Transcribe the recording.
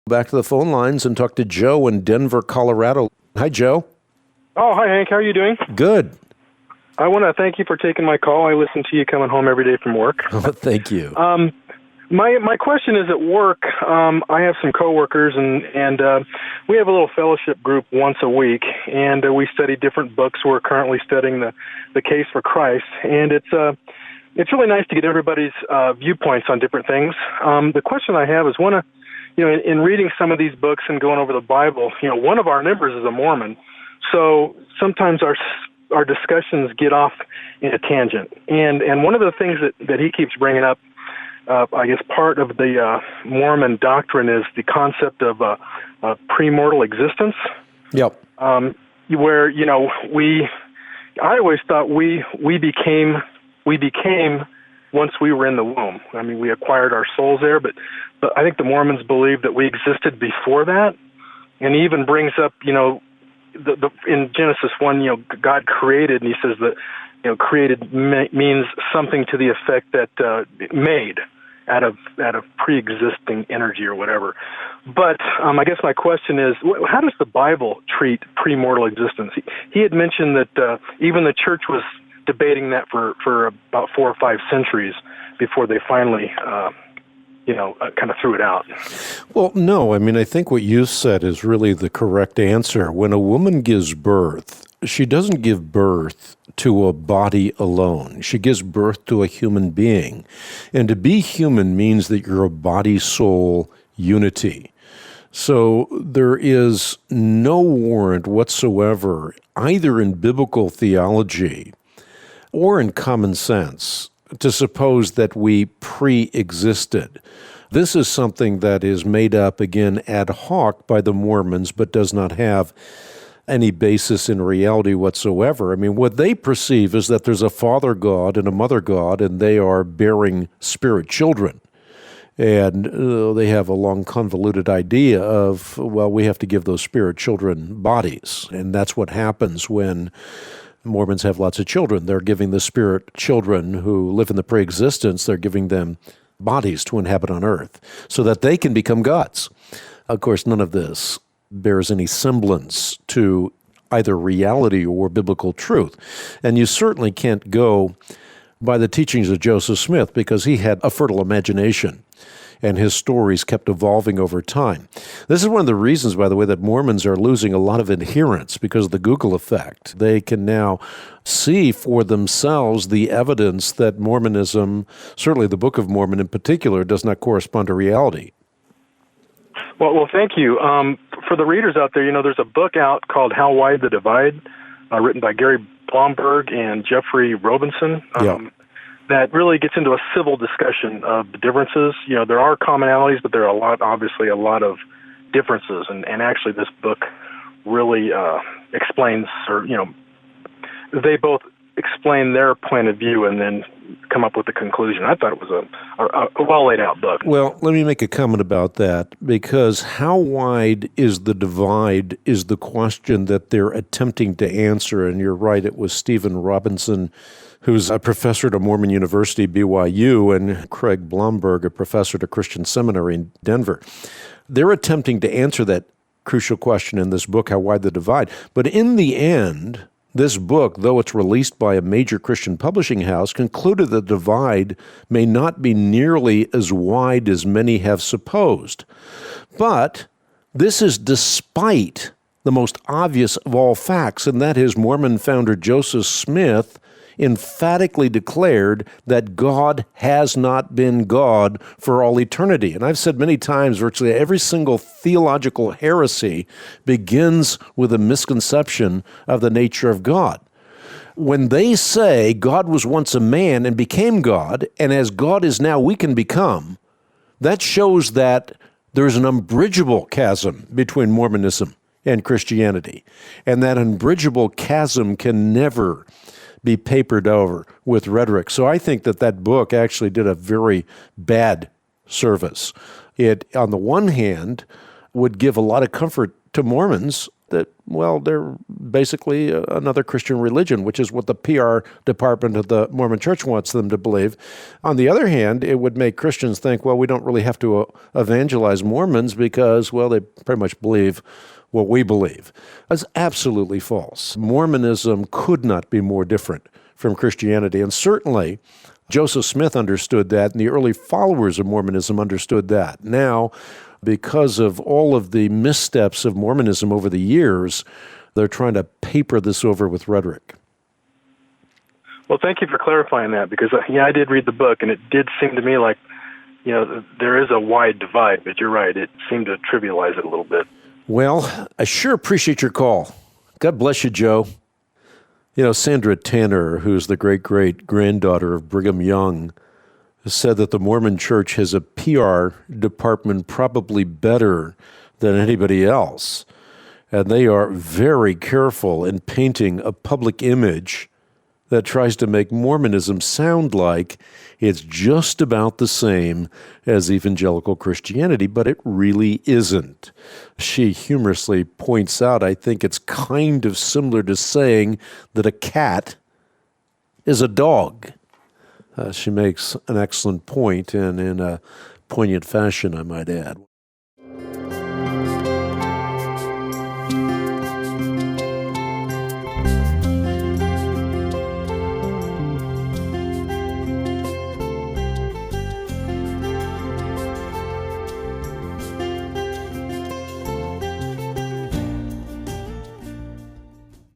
back to the phone lines and talk to Joe in Denver, Colorado. Hi, Joe. Oh, hi, Hank. How are you doing? Good. I want to thank you for taking my call. I listen to you coming home every day from work. Oh, thank you. My question is at work. I have some coworkers, and we have a little fellowship group once a week, and we study different books. We're currently studying the Case for Christ, and it's really nice to get everybody's viewpoints on different things. The question I have is in reading some of these books and going over the Bible, one of our members is a Mormon, so sometimes our discussions get off in a tangent. And one of the things that he keeps bringing up, I guess part of the Mormon doctrine is the concept of premortal existence. Yep. Where I always thought we became once we were in the womb. I mean, we acquired our souls there, but I think the Mormons believe that we existed before that. And he even brings up, in Genesis 1, God created, and he says that, created means something to the effect that made out of pre-existing energy or whatever. But I guess my question is, how does the Bible treat premortal existence? He had mentioned that even the church was debating that for about 4 or 5 centuries before they finally kind of threw it out. Well, no. I mean, I think what you said is really the correct answer. When a woman gives birth, she doesn't give birth to a body alone. She gives birth to a human being. And to be human means that you're a body-soul unity. So there is no warrant whatsoever, either in biblical theology or in common sense, to suppose that we pre-existed. This is something that is made up, again, ad hoc by the Mormons, but does not have any basis in reality whatsoever. I mean, what they perceive is that there's a father God and a mother God, and they are bearing spirit children. And they have a long convoluted idea of, well, we have to give those spirit children bodies. And that's what happens when Mormons have lots of children. They're giving the spirit children who live in the preexistence, they're giving them bodies to inhabit on earth so that they can become gods. Of course, none of this bears any semblance to either reality or biblical truth. And you certainly can't go by the teachings of Joseph Smith because he had a fertile imagination and his stories kept evolving over time. This is one of the reasons, by the way, that Mormons are losing a lot of adherents because of the Google effect. They can now see for themselves the evidence that Mormonism, certainly the Book of Mormon in particular, does not correspond to reality. Well, thank you. For the readers out there, there's a book out called How Wide the Divide, written by Gary Blomberg and Jeffrey Robinson. That really gets into a civil discussion of the differences. There are commonalities, but there are obviously a lot of differences. And actually this book really explains, they both explain their point of view and then come up with a conclusion. I thought it was a well-laid-out book. Well, let me make a comment about that, because how wide is the divide is the question that they're attempting to answer. And you're right, it was Stephen Robinson, who's a professor at Mormon University, BYU, and Craig Blomberg, a professor at a Christian seminary in Denver. They're attempting to answer that crucial question in this book, How Wide the Divide. But in the end, this book, though it's released by a major Christian publishing house, concluded the divide may not be nearly as wide as many have supposed. But this is despite the most obvious of all facts, and that is Mormon founder Joseph Smith emphatically declared that God has not been God for all eternity. And I've said many times, virtually every single theological heresy begins with a misconception of the nature of God. When they say God was once a man and became God, and as God is now we can become, that shows that there's an unbridgeable chasm between Mormonism and Christianity. And that unbridgeable chasm can never be papered over with rhetoric. So I think that book actually did a very bad service. It, on the one hand, would give a lot of comfort to Mormons that, well, they're basically another Christian religion, which is what the PR department of the Mormon Church wants them to believe. On the other hand, it would make Christians think, well, we don't really have to evangelize Mormons because, well, they pretty much believe what we believe. That's absolutely false. Mormonism could not be more different from Christianity, and certainly Joseph Smith understood that, and the early followers of Mormonism understood that. Now, because of all of the missteps of Mormonism over the years, they're trying to paper this over with rhetoric. Well, thank you for clarifying that, because I did read the book, and it did seem to me like, there is a wide divide, but you're right, it seemed to trivialize it a little bit. Well, I sure appreciate your call. God bless you, Joe. Sandra Tanner, who's the great-great-granddaughter of Brigham Young, said that the Mormon Church has a PR department probably better than anybody else. And they are very careful in painting a public image that tries to make Mormonism sound like it's just about the same as evangelical Christianity, but it really isn't. She humorously points out, I think it's kind of similar to saying that a cat is a dog. She makes an excellent point, and in a poignant fashion, I might add.